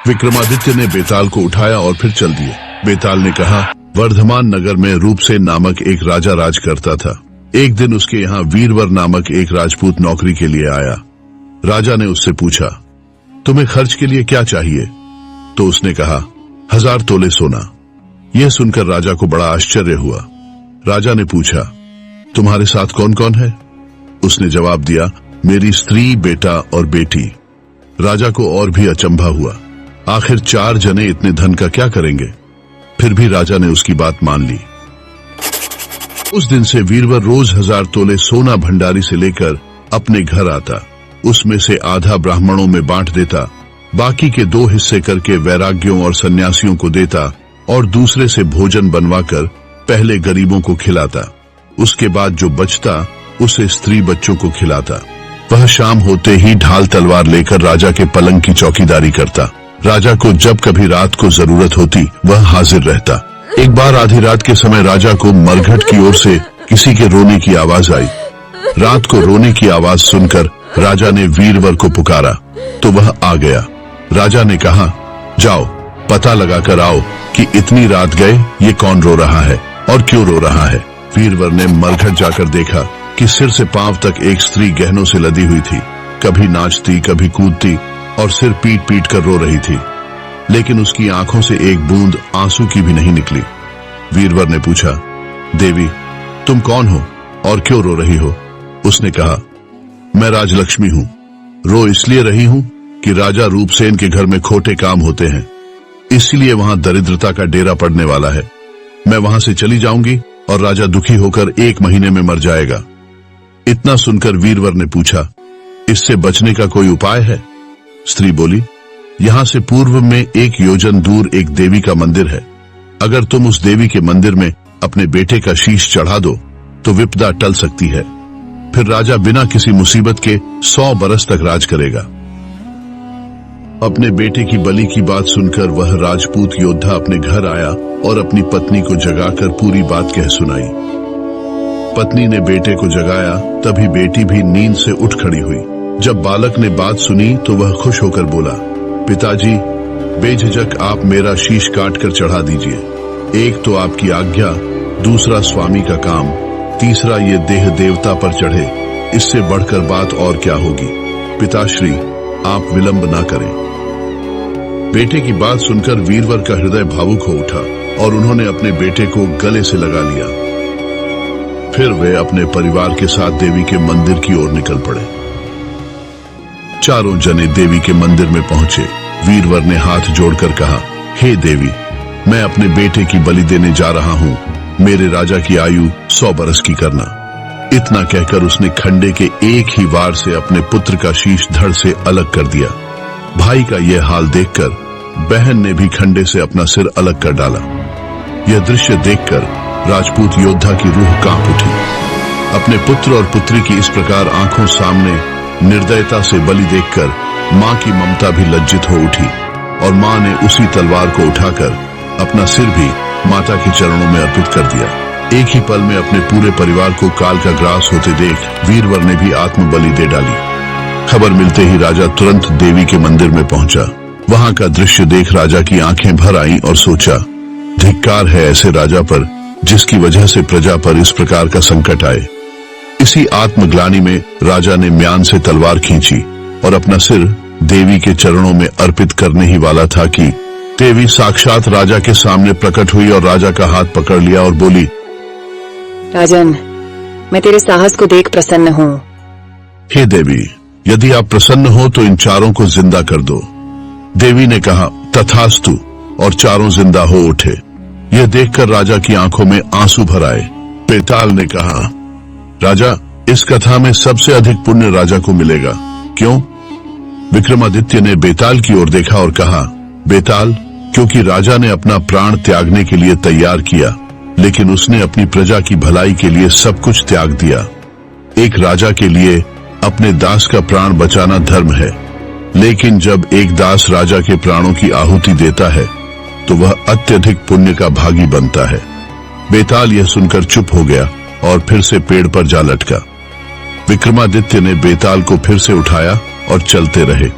विक्रमादित्य ने बेताल को उठाया और फिर चल दिए। बेताल ने कहा, वर्धमान नगर में रूपसेन नामक एक राजा राज करता था। एक दिन उसके यहाँ वीरवर नामक एक राजपूत नौकरी के लिए आया। राजा ने उससे पूछा, तुम्हें खर्च के लिए क्या चाहिए? तो उसने कहा, 1000 तोले सोना। यह सुनकर राजा को बड़ा आश्चर्य हुआ। राजा ने पूछा, तुम्हारे साथ कौन कौन है? उसने जवाब दिया, मेरी स्त्री, बेटा और बेटी। राजा को और भी अचंभा हुआ। आखिर 4 जने इतने धन का क्या करेंगे? फिर भी राजा ने उसकी बात मान ली। उस दिन से वीरवर रोज 1000 तोले सोना भंडारी से लेकर अपने घर आता। उसमें से आधा ब्राह्मणों में बांट देता, बाकी के 2 हिस्से करके वैराग्यों और सन्यासियों को देता और दूसरे से भोजन बनवाकर पहले गरीबों को खिलाता। उसके बाद जो बचता उसे स्त्री बच्चों को खिलाता। वह शाम होते ही ढाल तलवार लेकर राजा के पलंग की चौकीदारी करता। राजा को जब कभी रात को जरूरत होती वह हाजिर रहता। एक बार आधी रात के समय राजा को मरघट की ओर से किसी के रोने की आवाज आई। रात को रोने की आवाज सुनकर राजा ने वीरवर को पुकारा तो वह आ गया। राजा ने कहा, जाओ पता लगाकर आओ कि इतनी रात गए ये कौन रो रहा है और क्यों रो रहा है। वीरवर ने मरघट जाकर देखा कि सिर से पांव तक एक स्त्री गहनों से लदी हुई थी। कभी नाचती, कभी कूदती और सिर पीट पीट कर रो रही थी, लेकिन उसकी आंखों से एक बूंद आंसू की भी नहीं निकली। वीरवर ने पूछा, देवी तुम कौन हो और क्यों रो रही हो? उसने कहा, मैं राजलक्ष्मी हूँ। रो इसलिए रही हूँ कि राजा रूपसेन के घर में खोटे काम होते हैं, इसलिए वहां दरिद्रता का डेरा पड़ने वाला है। मैं वहां से चली जाऊंगी और राजा दुखी होकर 1 महीने में मर जाएगा। इतना सुनकर वीरवर ने पूछा, इससे बचने का कोई उपाय है? स्त्री बोली, यहाँ से पूर्व में 1 योजन दूर एक देवी का मंदिर है। अगर तुम उस देवी के मंदिर में अपने बेटे का शीश चढ़ा दो तो विपदा टल सकती है। फिर राजा बिना किसी मुसीबत के 100 बरस तक राज करेगा। अपने बेटे की बलि की बात सुनकर वह राजपूत योद्धा अपने घर आया और अपनी पत्नी को जगाकर पूरी बात कह सुनाई। पत्नी ने बेटे को जगाया, तभी बेटी भी नींद से उठ खड़ी हुई। जब बालक ने बात सुनी तो वह खुश होकर बोला, पिताजी बेझिझक आप मेरा शीश काट कर चढ़ा दीजिए। एक तो आपकी आज्ञा, दूसरा स्वामी का काम, तीसरा ये देह देवता पर चढ़े, इससे बढ़कर बात और क्या होगी। पिताश्री आप विलंब ना करें। बेटे की बात सुनकर वीरवर का हृदय भावुक हो उठा और उन्होंने अपने बेटे को गले से लगा लिया। फिर वे अपने परिवार के साथ देवी के मंदिर की ओर निकल पड़े। चारों जने देवी के मंदिर में पहुंचे। वीरवर ने हाथ जोड़कर कहा, हे देवी, मैं अपने बेटे की बलि देने जा रहा हूँ। मेरे राजा की आयु 100 बरस की करना। इतना कहकर उसने खंडे के एक ही वार से अपने पुत्र का शीश धड़ से अलग कर दिया। भाई का यह हाल देखकर बहन ने भी खंडे से अपना सिर अलग कर डाला। यह दृश्य देखकर राजपूत योद्धा की रूह कांप उठी। अपने पुत्र और पुत्री की इस प्रकार आंखों सामने निर्दयता से बलि देखकर मां की ममता भी लज्जित हो उठी और मां ने उसी तलवार को उठाकर अपना सिर भी माता के चरणों में अर्पित कर दिया। एक ही पल में अपने पूरे परिवार को काल का ग्रास होते देख वीरवर ने भी आत्म बलि दे डाली। खबर मिलते ही राजा तुरंत देवी के मंदिर में पहुंचा। वहां का दृश्य देख राजा की आंखें भर आईं और सोचा, धिक्कार है ऐसे राजा पर जिसकी वजह से प्रजा पर इस प्रकार का संकट आए। इसी आत्मग्लानि में राजा ने म्यान से तलवार खींची और अपना सिर देवी के चरणों में अर्पित करने ही वाला था कि देवी साक्षात राजा के सामने प्रकट हुई और राजा का हाथ पकड़ लिया और बोली, राजन, मैं तेरे साहस को देख प्रसन्न हूँ। हे देवी, यदि आप प्रसन्न हो तो इन चारों को जिंदा कर दो। देवी ने कहा, तथास्तु, और चारों जिंदा हो उठे। यह देखकर राजा की आंखों में आंसू भर आए। बेताल ने कहा, राजा, इस कथा में सबसे अधिक पुण्य राजा को मिलेगा। क्यों? विक्रमादित्य ने बेताल की ओर देखा और कहा, बेताल, क्योंकि राजा ने अपना प्राण त्यागने के लिए तैयार किया, लेकिन उसने अपनी प्रजा की भलाई के लिए सब कुछ त्याग दिया। एक राजा के लिए अपने दास का प्राण बचाना धर्म है, लेकिन जब एक दास राजा के प्राणों की आहुति देता है तो वह अत्यधिक पुण्य का भागी बनता है। बेताल यह सुनकर चुप हो गया और फिर से पेड़ पर जा लटका। विक्रमादित्य ने बेताल को फिर से उठाया और चलते रहे।